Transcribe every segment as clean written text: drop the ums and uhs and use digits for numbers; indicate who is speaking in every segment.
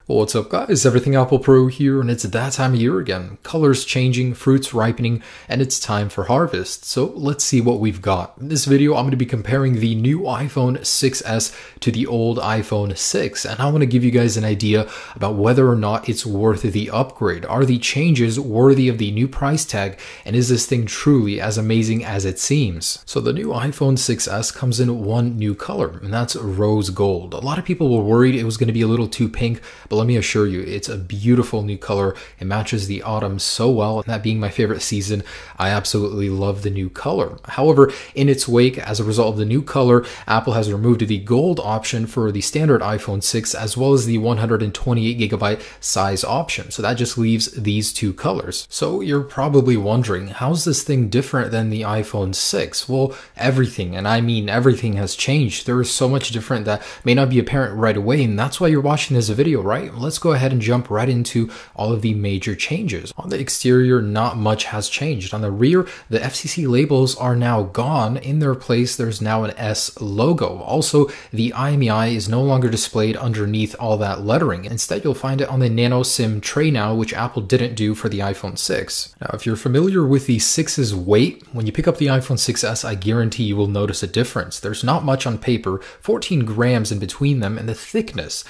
Speaker 1: What's up guys, Everything Apple Pro here, and it's that time of year again. Colors changing, fruits ripening, and it's time for harvest. So let's see what we've got. In this video, I'm going to be comparing the new iPhone 6s to the old iPhone 6, and I want to give you guys an idea about whether or not it's worth the upgrade. Are the changes worthy of the new price tag, and is this thing truly as amazing as it seems? So the new iPhone 6s comes in one new color, and that's rose gold. A lot of people were worried it was going to be a little too pink, but let me assure you, it's a beautiful new color. It matches the autumn so well, and that being my favorite season, I absolutely love the new color. However, in its wake, as a result of the new color, Apple has removed the gold option for the standard iPhone 6, as well as the 128GB size option. So that just leaves these two colors. So you're probably wondering, how's this thing different than the iPhone 6? Well, everything, and I mean everything, has changed. There is so much different that may not be apparent right away, and that's why you're watching this video, right? Let's go ahead and jump right into all of the major changes. On the exterior, not much has changed. On the rear, the FCC labels are now gone. In their place, there's now an S logo. Also, the IMEI is no longer displayed underneath all that lettering. Instead, you'll find it on the nano SIM tray now, which Apple didn't do for the iPhone 6. Now, if you're familiar with the 6's weight, when you pick up the iPhone 6s, I guarantee you will notice a difference. There's not much on paper, 14 grams in between them, and the thickness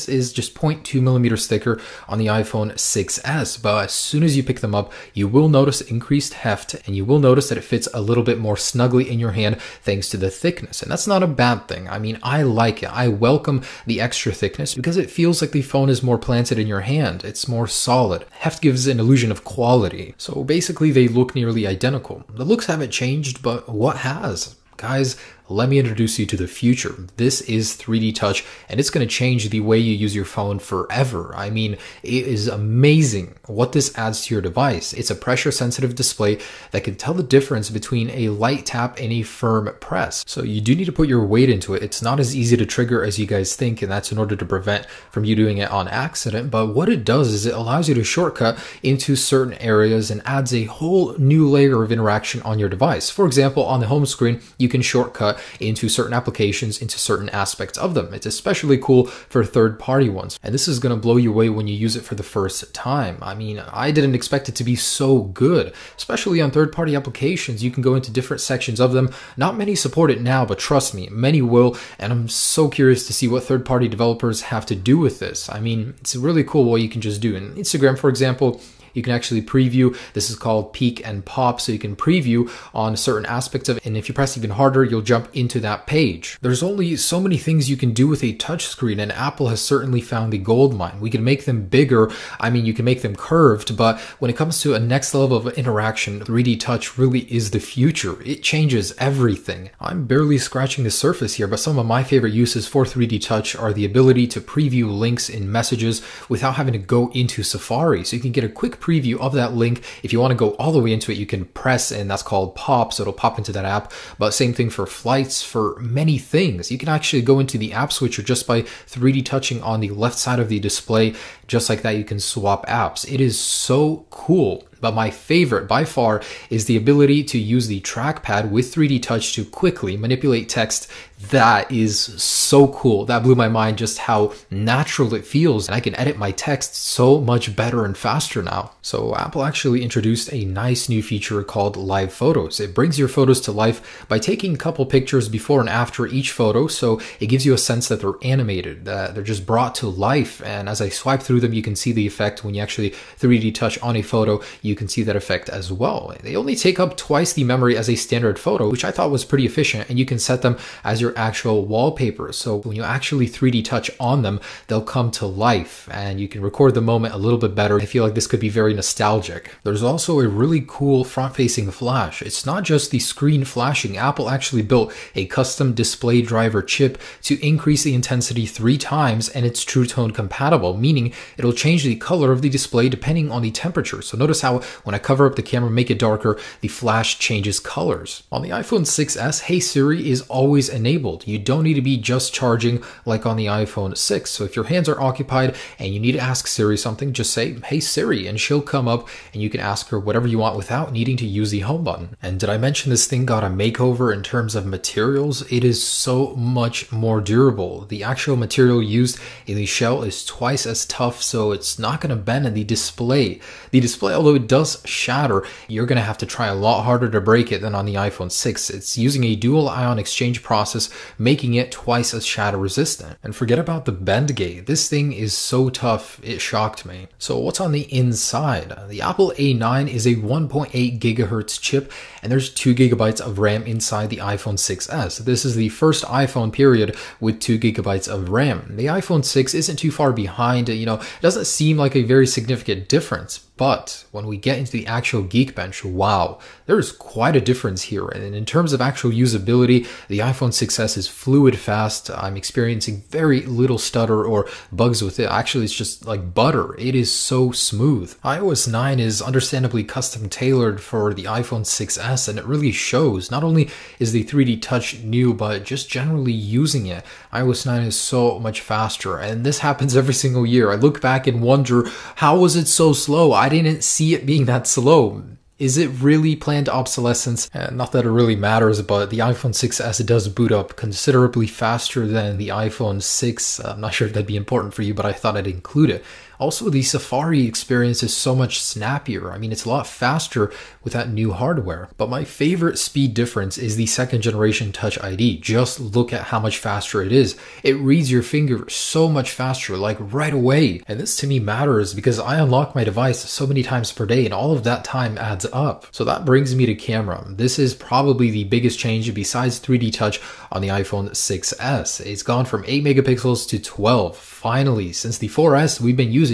Speaker 1: is just 0.2 millimeters thicker on the iPhone 6s, but as soon as you pick them up, you will notice increased heft, and you will notice that it fits a little bit more snugly in your hand thanks to the thickness, and that's not a bad thing. I mean, I like it. I welcome the extra thickness because it feels like the phone is more planted in your hand. It's more solid. Heft gives an illusion of quality. So basically, they look nearly identical. The looks haven't changed, but what has? Guys, let me introduce you to the future. This is 3D Touch, and it's going to change the way you use your phone forever. I mean, it is amazing what this adds to your device. It's a pressure-sensitive display that can tell the difference between a light tap and a firm press. So you do need to put your weight into it. It's not as easy to trigger as you guys think, and that's in order to prevent from you doing it on accident. But what it does is it allows you to shortcut into certain areas and adds a whole new layer of interaction on your device. For example, on the home screen, you can shortcut into certain applications, into certain aspects of them. It's especially cool for third-party ones, and this is going to blow you away when you use it for the first time. I mean, I didn't expect it to be so good, especially on third-party applications. You can go into different sections of them. Not many support it now, but trust me, many will, and I'm so curious to see what third-party developers have to do with this. I mean, it's really cool what you can just do. In Instagram, for example, you can actually preview. This is called peek and pop, so you can preview on certain aspects of it, and if you press even harder, you'll jump into that page. There's only so many things you can do with a touchscreen, and Apple has certainly found the gold mine. We can make them bigger. I mean, you can make them curved, but when it comes to a next level of interaction, 3D Touch really is the future. It changes everything. I'm barely scratching the surface here, but some of my favorite uses for 3D Touch are the ability to preview links in messages without having to go into Safari, so you can get a quick preview of that link. If you want to go all the way into it, you can press, and that's called pop, so it'll pop into that app. But same thing for flights, for many things. You can actually go into the app switcher just by 3D touching on the left side of the display. Just like that, you can swap apps. It is so cool. But my favorite by far is the ability to use the trackpad with 3D Touch to quickly manipulate text. That is so cool. That blew my mind just how natural it feels, and I can edit my text so much better and faster now. So Apple actually introduced a nice new feature called Live Photos. It brings your photos to life by taking a couple pictures before and after each photo, so it gives you a sense that they're animated, that they're just brought to life. And as I swipe through them, you can see the effect. When you actually 3D touch on a photo, you can see that effect as well. They only take up twice the memory as a standard photo, which I thought was pretty efficient, and you can set them as your actual wallpaper. So when you actually 3D touch on them, they'll come to life, and you can record the moment a little bit better. I feel like this could be very nostalgic. There's also a really cool front-facing flash. It's not just the screen flashing. Apple actually built a custom display driver chip to increase the intensity 3 times, and it's True Tone compatible, meaning it'll change the color of the display depending on the temperature. So notice how how when I cover up the camera, make it darker, the flash changes colors. On the iPhone 6s, Hey Siri is always enabled. You don't need to be just charging like on the iPhone 6. So if your hands are occupied and you need to ask Siri something, just say, Hey Siri, and she'll come up and you can ask her whatever you want without needing to use the home button. And did I mention this thing got a makeover in terms of materials? It is so much more durable. The actual material used in the shell is twice as tough, so it's not going to bend in the display. The display, although it does shatter, you're going to have to try a lot harder to break it than on the iPhone 6. It's using a dual ion exchange process, making it twice as shatter resistant. And forget about the bend gate. This thing is so tough, it shocked me. So what's on the inside? The Apple A9 is a 1.8 gigahertz chip, and there's 2 gigabytes of RAM inside the iPhone 6s. This is the first iPhone period with 2 gigabytes of RAM. The iPhone 6 isn't too far behind, it doesn't seem like a very significant difference. But when we get into the actual Geekbench, wow, there's quite a difference here. And in terms of actual usability, the iPhone 6s is fluid fast. I'm experiencing very little stutter or bugs with it. Actually, it's just like butter. It is so smooth. iOS 9 is understandably custom tailored for the iPhone 6s, and it really shows. Not only is the 3D Touch new, but just generally using it, iOS 9 is so much faster. And this happens every single year. I look back and wonder, how was it so slow? I didn't see it being that slow. Is it really planned obsolescence? Not that it really matters, but the iPhone 6s does boot up considerably faster than the iPhone 6. I'm not sure if that'd be important for you, but I thought I'd include it. Also, the Safari experience is so much snappier. I mean, it's a lot faster with that new hardware. But my favorite speed difference is the second generation Touch ID. Just look at how much faster it is. It reads your finger so much faster, like right away. And this to me matters because I unlock my device so many times per day and all of that time adds up. So that brings me to camera. This is probably the biggest change besides 3D Touch on the iPhone 6s. It's gone from 8 megapixels to 12. Finally, since the 4S, we've been using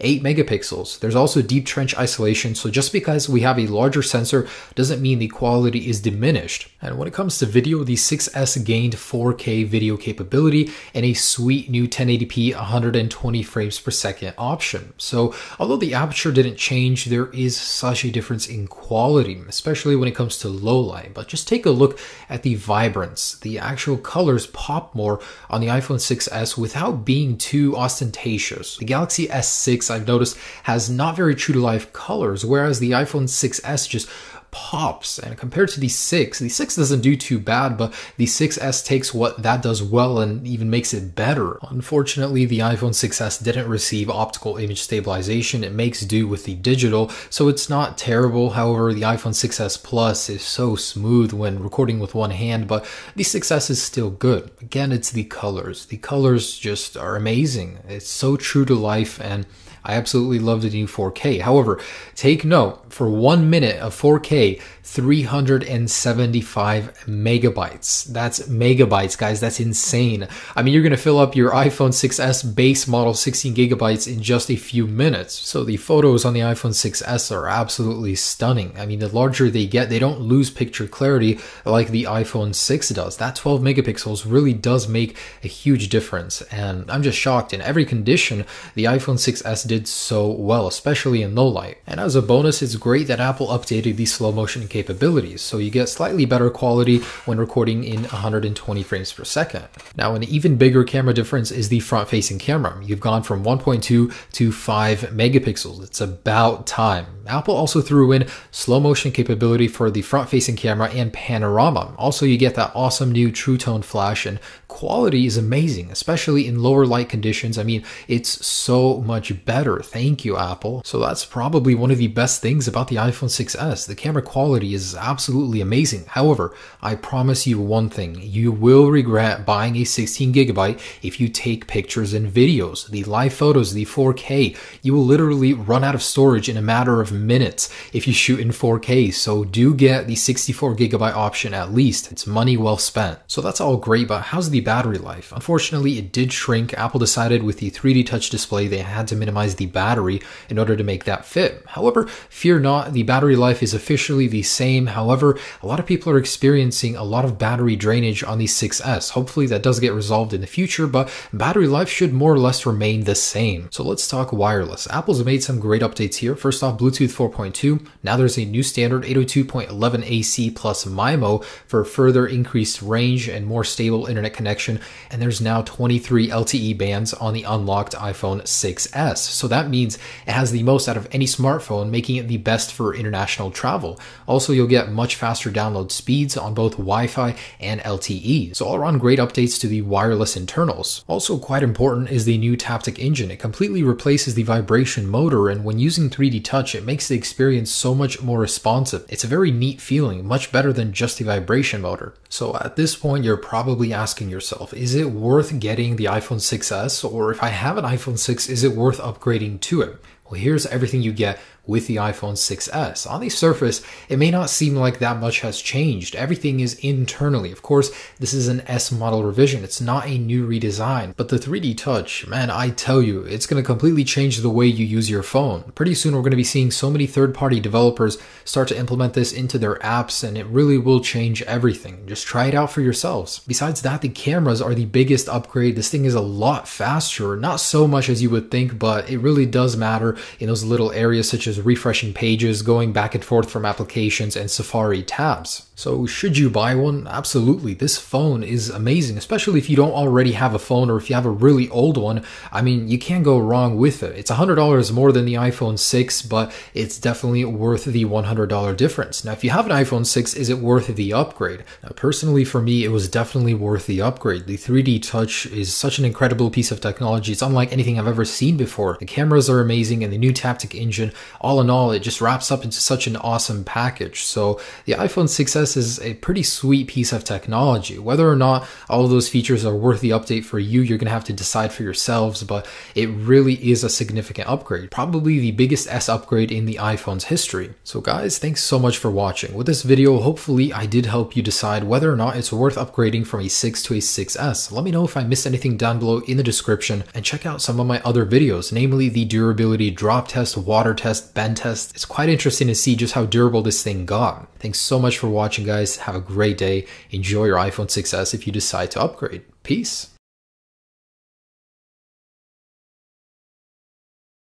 Speaker 1: 8 megapixels. There's also deep trench isolation, so just because we have a larger sensor doesn't mean the quality is diminished. And when it comes to video, the 6S gained 4K video capability and a sweet new 1080p 120 frames per second option. So although the aperture didn't change, there is such a difference in quality, especially when it comes to low light. But just take a look at the vibrance. The actual colors pop more on the iPhone 6s without being too ostentatious. The Galaxy S6, I've noticed, has not very true to life colors, whereas the iPhone 6s just pops. And compared to the 6 doesn't do too bad, but the 6S takes what that does well and even makes it better. Unfortunately, the iPhone 6s didn't receive optical image stabilization. It makes do with the digital, so it's not terrible. However, the iPhone 6s Plus is so smooth when recording with one hand, but the 6s is still good. Again, it's the colors. The colors just are amazing. It's so true to life, and I absolutely love the new 4K. However, take note, for 1 minute of 4K, 375 megabytes. That's megabytes, guys. That's insane. I mean, you're going to fill up your iPhone 6s base model 16 gigabytes in just a few minutes. So the photos on the iPhone 6s are absolutely stunning. I mean, the larger they get, they don't lose picture clarity like the iPhone 6 does. That 12 megapixels really does make a huge difference. And I'm just shocked. In every condition, the iPhone 6s did so well, especially in low light. And as a bonus, it's great that Apple updated the slow motion capabilities, so you get slightly better quality when recording in 120 frames per second. Now, an even bigger camera difference is the front-facing camera. You've gone from 1.2 to 5 megapixels. It's about time. Apple also threw in slow motion capability for the front-facing camera and panorama. Also, you get that awesome new True Tone flash, and quality is amazing, especially in lower light conditions. I mean, it's so much better. Thank you, Apple. So that's probably one of the best things about the iPhone 6s. The camera quality is absolutely amazing. However, I promise you one thing, you will regret buying a 16 gigabyte if you take pictures and videos. The live photos, the 4K, you will literally run out of storage in a matter of minutes if you shoot in 4K. So do get the 64 gigabyte option at least. It's money well spent. So that's all great, but how's the battery life? Unfortunately, it did shrink. Apple decided with the 3D Touch display they had to minimize customize the battery in order to make that fit. However, fear not, the battery life is officially the same. However, a lot of people are experiencing a lot of battery drainage on the 6S. Hopefully that does get resolved in the future, but battery life should more or less remain the same. So let's talk wireless. Apple's made some great updates here. First off, Bluetooth 4.2. Now there's a new standard 802.11 AC plus MIMO for further increased range and more stable internet connection. And there's now 23 LTE bands on the unlocked iPhone 6S. So that means it has the most out of any smartphone, making it the best for international travel. Also, you'll get much faster download speeds on both Wi-Fi and LTE. So all around great updates to the wireless internals. Also quite important is the new Taptic engine. It completely replaces the vibration motor, and when using 3D Touch, it makes the experience so much more responsive. It's a very neat feeling, much better than just the vibration motor. So at this point, you're probably asking yourself, is it worth getting the iPhone 6S? Or if I have an iPhone 6, is it worth upgrading to it? Well, here's everything you get with the iPhone 6S. On the surface, it may not seem like that much has changed. Everything is internally. Of course, this is an S model revision. It's not a new redesign. But the 3D Touch, man, I tell you, it's going to completely change the way you use your phone. Pretty soon, we're going to be seeing so many third-party developers start to implement this into their apps, and it really will change everything. Just try it out for yourselves. Besides that, the cameras are the biggest upgrade. This thing is a lot faster. Not so much as you would think, but it really does matter in those little areas such as refreshing pages, going back and forth from applications, and Safari tabs. So should you buy one? Absolutely. This phone is amazing, especially if you don't already have a phone or if you have a really old one. I mean, you can't go wrong with it. It's $100 more than the iPhone 6, but it's definitely worth the $100 difference. Now, if you have an iPhone 6, is it worth the upgrade? Now, personally, for me, it was definitely worth the upgrade. The 3D Touch is such an incredible piece of technology. It's unlike anything I've ever seen before. The cameras are amazing, and the new Taptic engine, all in all, it just wraps up into such an awesome package. So the iPhone 6S is a pretty sweet piece of technology. Whether or not all of those features are worth the update for you, you're gonna have to decide for yourselves, but it really is a significant upgrade. Probably the biggest S upgrade in the iPhone's history. So guys, thanks so much for watching. With this video, hopefully I did help you decide whether or not it's worth upgrading from a 6 to a 6S. Let me know if I missed anything down below in the description, and check out some of my other videos, namely the durability drop test, water test, bend test. It's quite interesting to see just how durable this thing got. Thanks so much for watching, guys. Have a great day. Enjoy your iPhone 6S if you decide to upgrade. Peace.